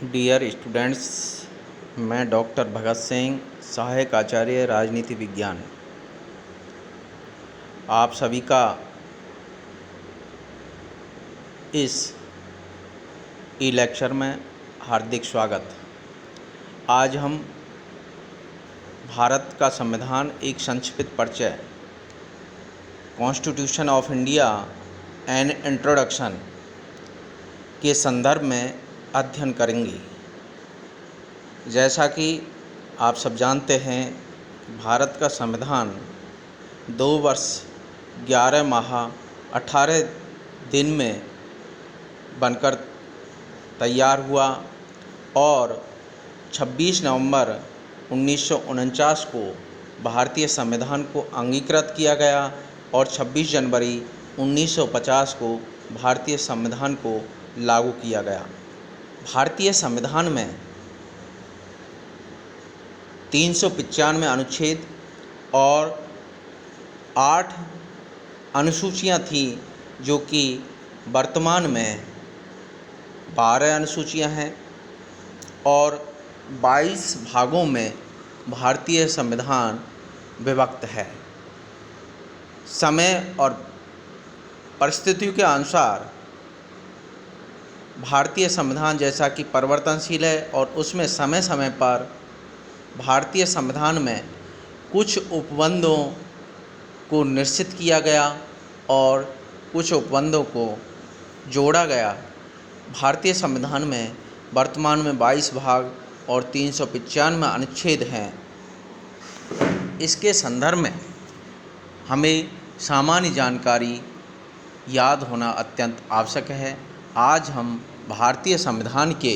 Dear students, मैं doctor Bhagat Singh, सहायक आचार्य राजनीति विज्ञान, आप सभी का इस ई लेक्चर में हार्दिक स्वागत। आज हम भारत का संविधान एक संक्षिप्त परिचय, constitution of India an introduction के संदर्भ में अध्ययन करेंगे। जैसा कि आप सब जानते हैं, भारत का संविधान 2 वर्ष 11 माह 18 दिन में बनकर तैयार हुआ और 26 नवंबर 1949 को भारतीय संविधान को अंगीकृत किया गया और 26 जनवरी 1950 को भारतीय संविधान को लागू किया गया। भारतीय संविधान में 395 अनुच्छेद और 8 अनुसूचियां थीं, जो कि वर्तमान में 12 अनुसूचियां हैं और 22 भागों में भारतीय संविधान विभक्त है। समय और परिस्थितियों के अनुसार भारतीय संविधान जैसा कि परिवर्तनशील है और उसमें समय समय पर भारतीय संविधान में कुछ उपबंधों को निश्चित किया गया और कुछ उपबंधों को जोड़ा गया। भारतीय संविधान में वर्तमान में 22 भाग और 395 अनुच्छेद हैं। इसके संदर्भ में हमें सामान्य जानकारी याद होना अत्यंत आवश्यक है। आज हम भारतीय संविधान के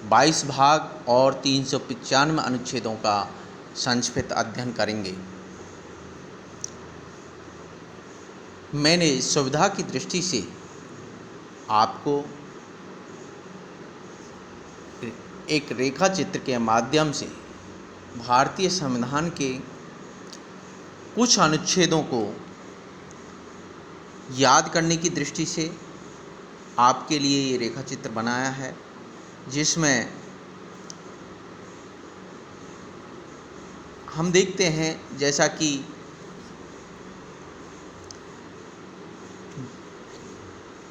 22 भाग और 395 अनुच्छेदों का संक्षिप्त अध्ययन करेंगे। मैंने सुविधा की दृष्टि से आपको एक रेखा चित्र के माध्यम से भारतीय संविधान के कुछ अनुच्छेदों को याद करने की दृष्टि से आपके लिए ये रेखा चित्र बनाया है, जिसमें हम देखते हैं जैसा कि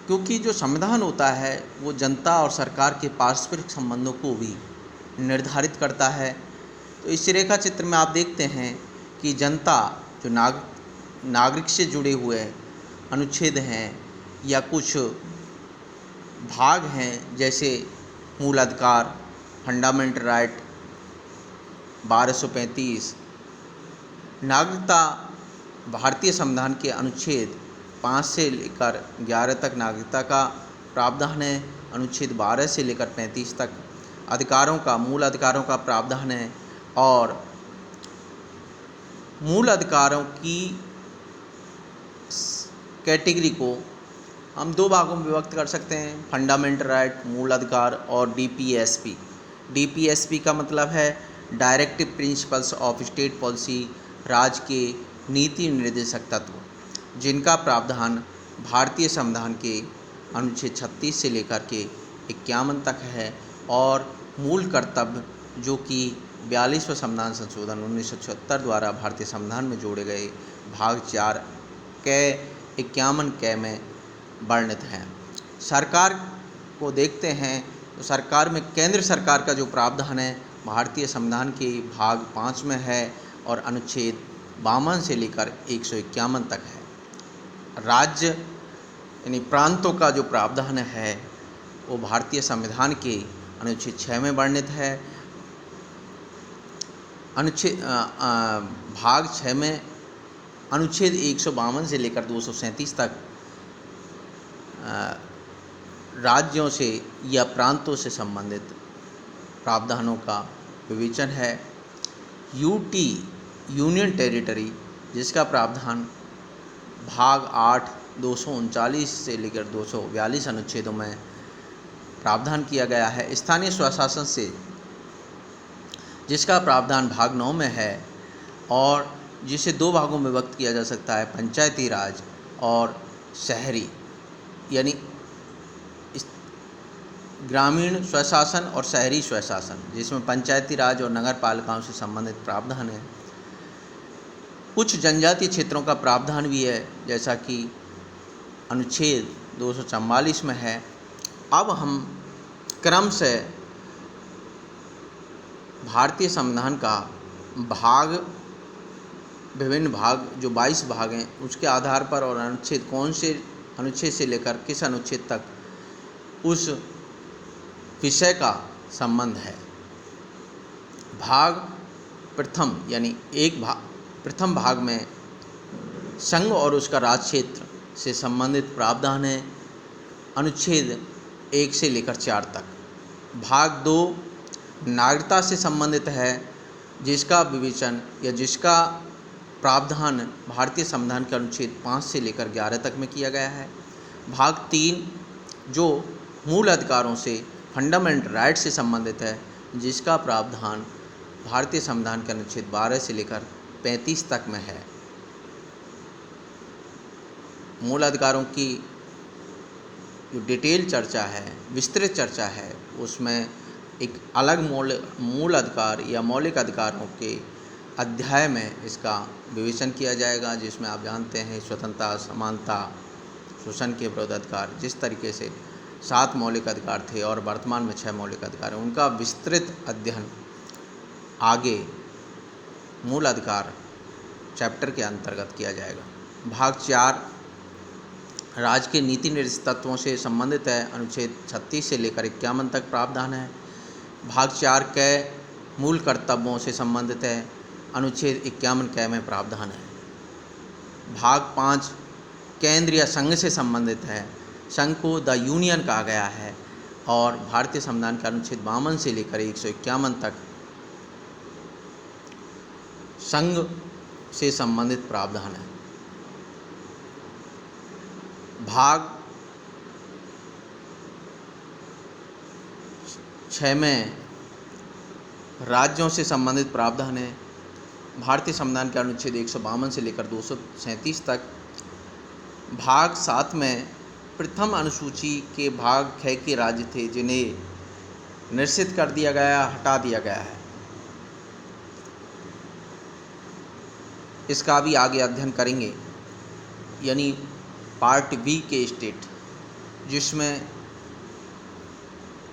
क्योंकि जो संविधान होता है वो जनता और सरकार के पारस्परिक संबंधों को भी निर्धारित करता है। तो इस रेखा चित्र में आप देखते हैं कि जनता जो नागरिक से जुड़े हुए अनुच्छेद हैं या कुछ भाग हैं, जैसे मूल अधिकार, फंडामेंटल राइट 1235, नागरिकता, भारतीय संविधान के अनुच्छेद 5 से लेकर 11 तक नागरिकता का प्रावधान है, अनुच्छेद 12 से लेकर 35 तक अधिकारों का, मूल अधिकारों का प्रावधान है। और मूल अधिकारों की कैटेगरी को हम 2 भागों में विभक्त कर सकते हैं, फंडामेंटल राइट, मूल अधिकार, और डीपीएसपी। डीपीएसपी का मतलब है directive principles of state policy, राज्य के नीति निर्देशक तत्व, जिनका प्रावधान भारतीय संविधान के अनुच्छेद 36 से लेकर के 51 तक है। और मूल कर्तव्य, जो कि 42वें संविधान संशोधन 1976 द्वारा भारतीय संविधान में जोड़े गए भाग 4 कै 51 कै में वर्णित हैं। सरकार को देखते हैं तो सरकार में केंद्र सरकार का जो प्रावधान है भारतीय संविधान के भाग 5 में है और अनुच्छेद 52 से लेकर 151 तक है। राज्य यानी प्रांतों का जो प्रावधान है वो भारतीय संविधान के अनुच्छेद 6 में वर्णित है। अनुच्छेद भाग 6 में अनुच्छेद 152 से लेकर 237 तक राज्यों से या प्रांतों से संबंधित प्रावधानों का विवेचन है। यूटी यूनियन टेरिटरी, जिसका प्रावधान भाग 8 239 से लेकर 242 अनुच्छेदों में प्रावधान किया गया है। स्थानीय स्वशासन से, जिसका प्रावधान भाग 9 में है और जिसे 2 भागों में विभक्त किया जा सकता है, पंचायती राज और शहरी, यानी ग्रामीण स्वशासन और शहरी स्वशासन, जिसमें पंचायती राज और नगर पालिकाओं से संबंधित प्रावधान है। कुछ जनजातीय क्षेत्रों का प्रावधान भी है, जैसा कि अनुच्छेद 244 में है। अब हम क्रम से भारतीय संविधान का विभिन्न भाग जो 22 भाग हैं उसके आधार पर और कौन से अनुच्छेद से लेकर किस अनुच्छेद तक उस विषय का संबंध है। भाग प्रथम यानी प्रथम भाग में संघ और उसका राज क्षेत्र से संबंधित प्रावधान है, अनुच्छेद 1 से लेकर 4 तक। भाग 2 नागरिकता से संबंधित है, जिसका विवेचन या जिसका प्रावधान भारतीय संविधान के अनुच्छेद 5 से लेकर 11 तक में किया गया है। भाग 3 जो मूल अधिकारों से फंडामेंटल राइट से संबंधित है, जिसका प्रावधान भारतीय संविधान के अनुच्छेद 12 से लेकर 35 तक में है। मूल अधिकारों की जो डिटेल चर्चा है, विस्तृत चर्चा है, उसमें एक अलग मूल अधिकार या मौलिक अधिकारों के अध्याय में इसका विवेचन किया जाएगा, जिसमें आप जानते हैं स्वतंत्रता, समानता, शोषण के विरुद्ध अधिकार, जिस तरीके से 7 मौलिक अधिकार थे और वर्तमान में 6 मौलिक अधिकार हैं, उनका विस्तृत अध्ययन आगे मूल अधिकार चैप्टर के अंतर्गत किया जाएगा। भाग 4 राज्य के नीति निर्देशित तत्वों से संबंधित है, अनुच्छेद 36 से लेकर 51 तक प्रावधान है। भाग 4 के मूल कर्तव्यों से संबंधित है, अनुच्छेद 51 क में प्रावधान है। भाग 5 केंद्र या संघ से संबंधित है, संघ को द यूनियन कहा गया है और भारतीय संविधान के अनुच्छेद 52 से लेकर 151 तक संघ से संबंधित प्रावधान है। भाग 6 में राज्यों से संबंधित प्रावधान है, भारतीय संविधान के अनुच्छेद 152 से लेकर 237 तक। भाग 7 में प्रथम अनुसूची के भाग 6 के राज्य थे, जिन्हें निश्चित कर दिया गया, हटा दिया गया है। इसका भी आगे अध्ययन करेंगे, यानी पार्ट बी के स्टेट, जिसमें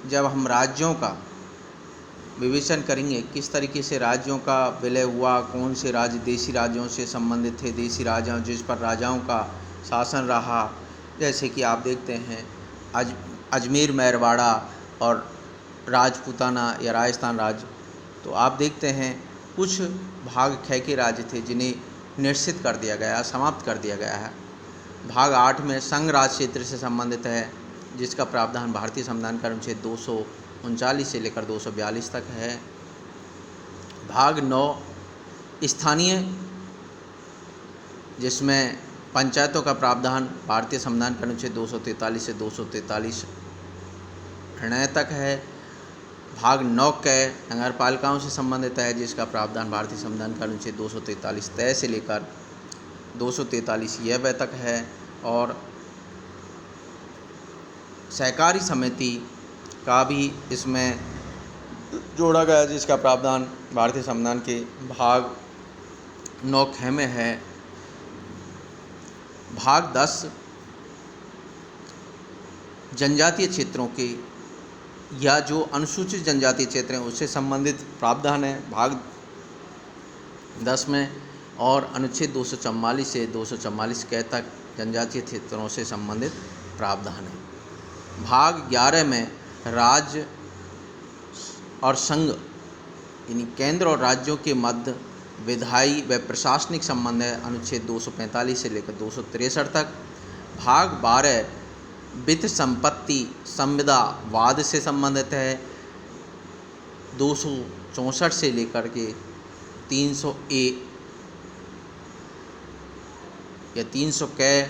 जब हम राज्यों का विवेचन करेंगे, किस तरीके से राज्यों का विलय हुआ, कौन से राज्य देशी राज्यों से संबंधित थे, देशी राजाओं जिस पर राजाओं का शासन रहा, जैसे कि आप देखते हैं अजमेर, मेरवाड़ा और राजपूताना या राजस्थान राज्य। तो आप देखते हैं कुछ भाग 6 के राज्य थे जिन्हें निश्चित कर दिया गया, समाप्त कर दिया गया है। भाग 8 में संघ राज क्षेत्र से संबंधित है, जिसका प्रावधान भारतीय संविधान का अनुच्छेद 239 से लेकर 242 तक है। भाग 9 स्थानीय, जिसमें पंचायतों का प्रावधान भारतीय संविधान के अनुच्छेद 243 से 243 तक है। भाग 9 के नगर पालिकाओं से संबंधित है, जिसका प्रावधान भारतीय संविधान का अनुच्छेद 243 तय से लेकर 243 यह तक है। और सहकारी समिति का भी इसमें जोड़ा गया, जिसका प्रावधान भारतीय संविधान के भाग 9 ख में है। भाग 10 जनजातीय क्षेत्रों के या जो अनुसूचित जनजातीय क्षेत्र हैं उससे संबंधित प्रावधान है भाग 10 में, और अनुच्छेद 244 से 244 क तक जनजातीय क्षेत्रों से संबंधित प्रावधान है। भाग 11 में राज्य और संघ यानी केंद्र और राज्यों के मध्य विधायी व प्रशासनिक संबंध है, अनुच्छेद 245 से लेकर 263 तक। भाग 12 वित्त संपत्ति संविदा वाद से संबंधित है, 264 से लेकर के 300A या 300 क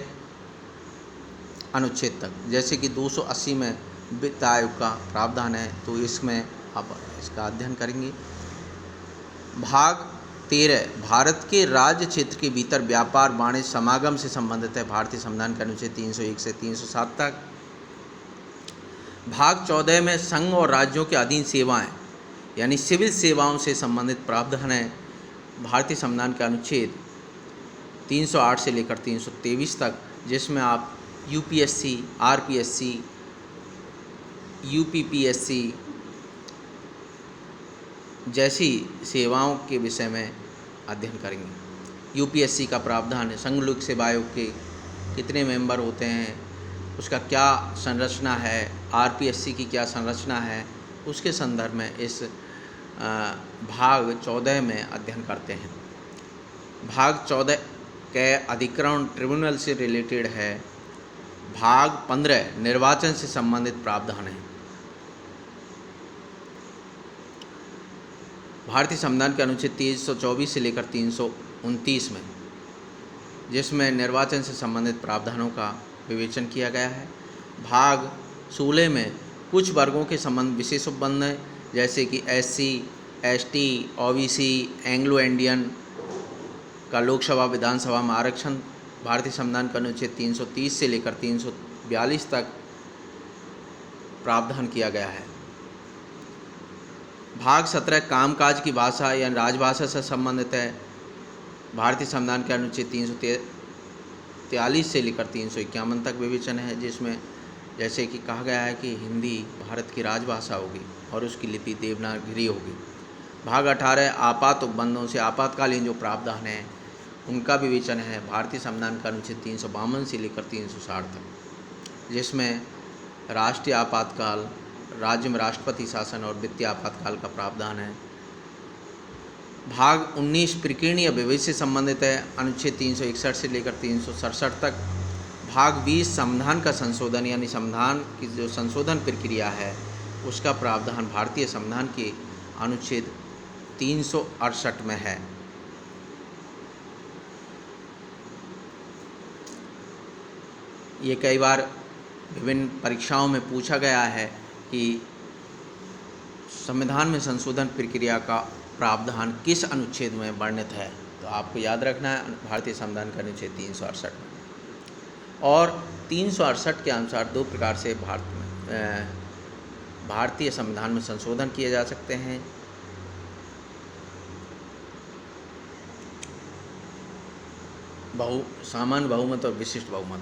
अनुच्छेद तक। जैसे कि 280 में वित्त आयोग का प्रावधान है, तो इसमें आप इसका अध्ययन करेंगे। भाग 13 भारत के राज्य क्षेत्र के भीतर व्यापार वाणिज्य समागम से संबंधित है, भारतीय संविधान के अनुच्छेद 301 से 307 तक। भाग 14 में संघ और राज्यों के अधीन सेवाएं यानी सिविल सेवाओं से संबंधित प्रावधान है भारतीय संविधान के अनुच्छेद 308 से लेकर 323 तक, जिसमें आप यूपीएससी, आरपीएससी, यूपीपीएससी जैसी सेवाओं के विषय में अध्ययन करेंगे। यूपीएससी का प्रावधान है, संघ लोक सेवा आयोग के कितने मेंबर होते हैं, उसका क्या संरचना है, आरपीएससी की क्या संरचना है, उसके संदर्भ में इस भाग 14 में अध्ययन करते हैं। भाग 14 के अधिकरण ट्रिब्यूनल से रिलेटेड है। भाग 15 निर्वाचन से संबंधित प्रावधान है। भारतीय संविधान के अनुच्छेद 324 से लेकर 329 में, जिसमें निर्वाचन से संबंधित प्रावधानों का विवेचन किया गया है। भाग 16 में कुछ वर्गों के संबंध विशेष उपबंध हैं, जैसे कि SC, ST, OBC, Anglo Indian का लोकसभा विधानसभा में आरक्षण भारतीय संविधान का अनुच्छेद 330 से लेकर 342 तक प्रावधान किया गया है। भाग 17 कामकाज की भाषा या राजभाषा से संबंधित है। भारतीय संविधान के अनुच्छेद 343 से लेकर 351 तक विवेचन है, जिसमें जैसे कि कहा गया है कि हिंदी भारत की राजभाषा होगी और उसकी लिपि देवनागरी होगी। भाग 18 आपात उपबंधों से आपातकालीन जो प्रावधान है उनका विवेचन है। भारतीय संविधान का अनुच्छेद 352 से लेकर 360 तक, जिसमें राष्ट्रीय आपातकाल, राज्य में राष्ट्रपति शासन और वित्तीय आपातकाल का प्रावधान है। भाग 19 प्रकीर्णन या विभेद से संबंधित है, अनुच्छेद 361 से लेकर 367 तक। भाग 20 संविधान का संशोधन यानी संविधान की जो संशोधन प्रक्रिया है उसका प्रावधान भारतीय संविधान के अनुच्छेद 368 में है। ये कई बार विभिन्न परीक्षाओं में पूछा गया है कि संविधान में संशोधन प्रक्रिया का प्रावधान किस अनुच्छेद में वर्णित है, तो आपको याद रखना है भारतीय संविधान का अनुच्छेद 368 में। और 368 के अनुसार दो प्रकार से भारतीय संविधान में संशोधन किए जा सकते हैं। सामान्य बहुमत और विशिष्ट बहुमत।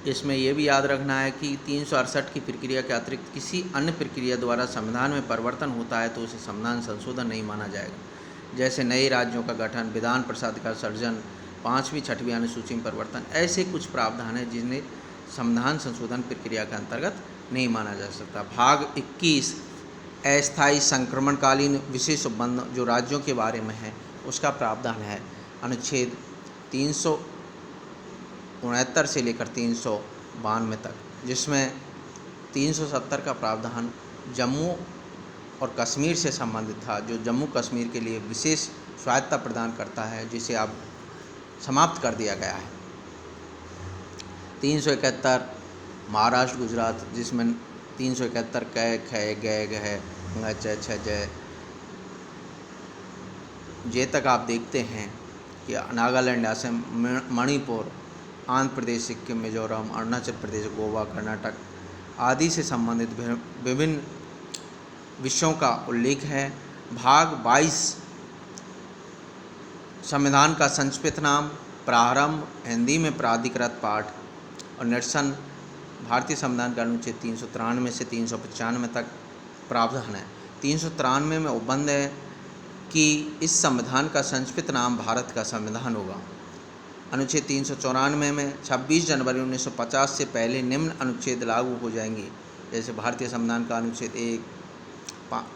इसमें यह भी याद रखना है कि 368 की प्रक्रिया के अतिरिक्त किसी अन्य प्रक्रिया द्वारा संविधान में परिवर्तन होता है तो उसे संविधान संशोधन नहीं माना जाएगा। जैसे नए राज्यों का गठन, विधान परिषद का सर्जन, 5वीं 6वीं अनुसूची में परिवर्तन, ऐसे कुछ प्रावधान है जिन्हें संविधान संशोधन प्रक्रिया के अंतर्गत नहीं माना जा सकता। भाग 21 अस्थायी संक्रमणकालीन विशेष उपबंध जो राज्यों के बारे में है उसका प्रावधान है अनुच्छेद 369 से लेकर 392 तक, जिसमें 370 का प्रावधान जम्मू और कश्मीर से संबंधित था, जो जम्मू कश्मीर के लिए विशेष स्वायत्तता प्रदान करता है, जिसे अब समाप्त कर दिया गया है। 371 महाराष्ट्र गुजरात, जिसमें 371 कै ख गए गए च छ जय जे तक आप देखते हैं कि नागालैंड, असम, मणिपुर, आंध्र प्रदेश, सिक्किम, मिजोरम, अरुणाचल प्रदेश, गोवा, कर्नाटक आदि से संबंधित विभिन्न विषयों का उल्लेख है। भाग 22 संविधान का संक्षिप्त नाम, प्रारंभ, हिंदी में प्राधिकृत पाठ और निरसन भारतीय संविधान का अनुच्छेद 393 से 395 तक प्रावधान है। 393 में उपबंध है कि इस संविधान का संक्षिप्त नाम भारत का संविधान होगा। अनुच्छेद 394 में 26 जनवरी 1950 से पहले निम्न अनुच्छेद लागू हो जाएंगे, जैसे भारतीय संविधान का अनुच्छेद 1,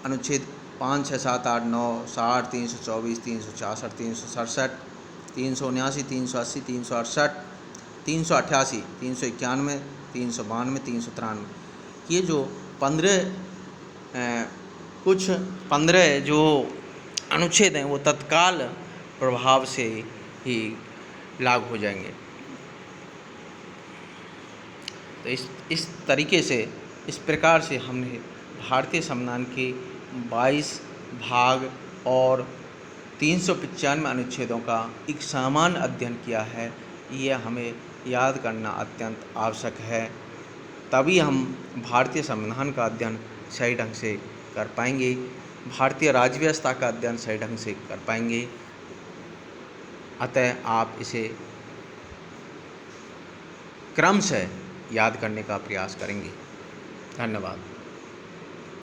अनुच्छेद 5, 6, 7, 8, 9, 60, 324, 366, 367, 379, 380, 368, 388, 391, 392, 393। ये जो 15 जो अनुच्छेद हैं वो तत्काल प्रभाव से ही लागू हो जाएंगे। तो इस तरीके से, इस प्रकार से हमने भारतीय संविधान के 22 भाग और 395 अनुच्छेदों का एक सामान्य अध्ययन किया है, ये हमें याद करना अत्यंत आवश्यक है, तभी हम भारतीय संविधान का अध्ययन सही ढंग से कर पाएंगे, भारतीय राज्य व्यवस्था का अध्ययन सही ढंग से कर पाएंगे। अतः आप इसे क्रमशः याद करने का प्रयास करेंगे। धन्यवाद।